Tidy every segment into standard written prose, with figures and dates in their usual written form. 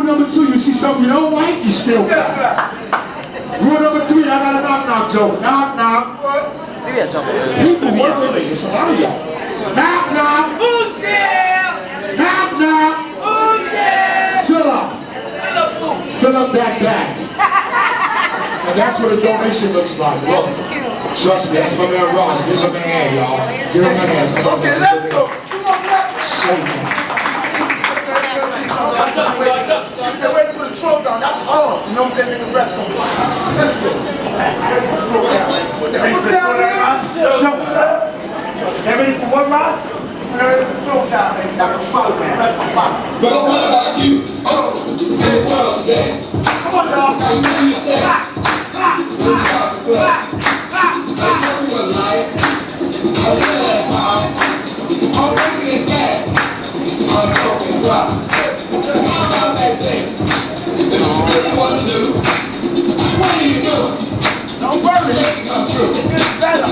number 2, you see something you don't like, you still got. Rule number 3, I got a knock-knock joke. Knock-knock. People work with me, it's a lot of y'all. Knock-knock. Who's there? Knock-knock. Who's there? Fill up. Fill up that bag. And that's what a donation looks like. Look, trust me, that's my man Ross. Give him a hand, y'all. Give him a hand. Okay, let's go. Showtime. Get ready for the throwdown. That's all. You know what I'm saying? The rest of them. Let's go. Get ready for what, Ross? Get ready for the throwdown. That's the rest of them. But what about you? Oh, hey, what up, man? Come on, dog. Hey, what do you say? Don't worry. It's better.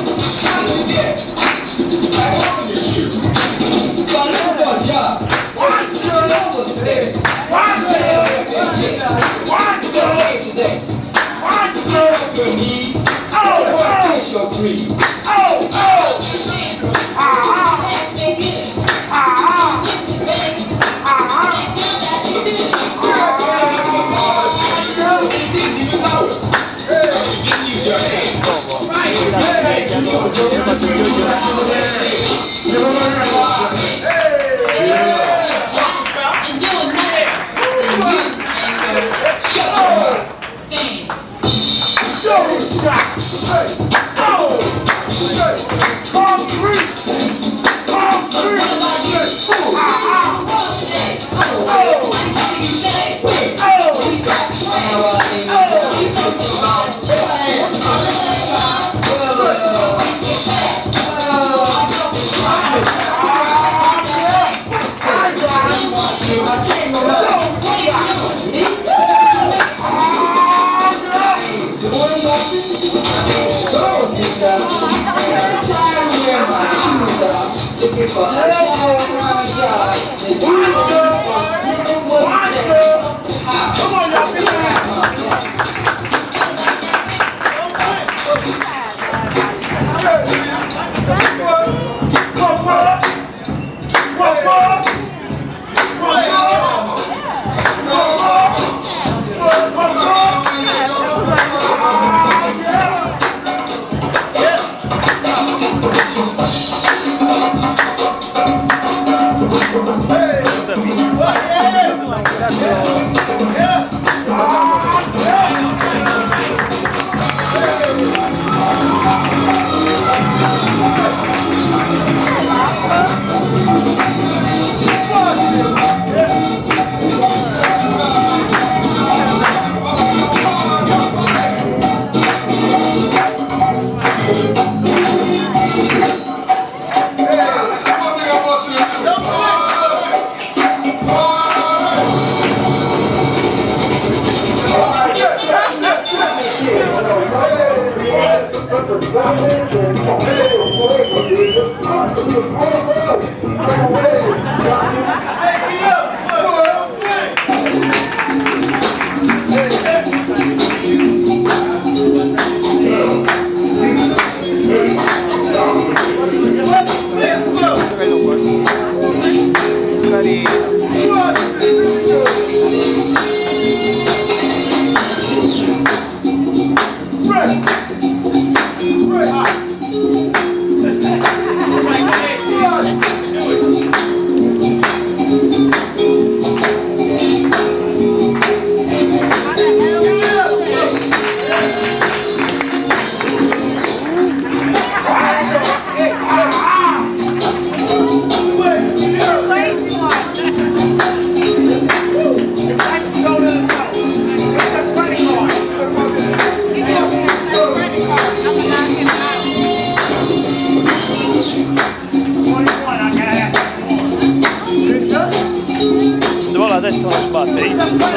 Adesso non sbatte,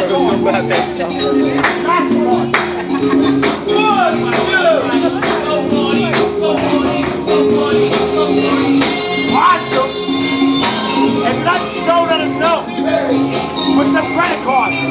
non va a testa. And not so that enough with some credit cards.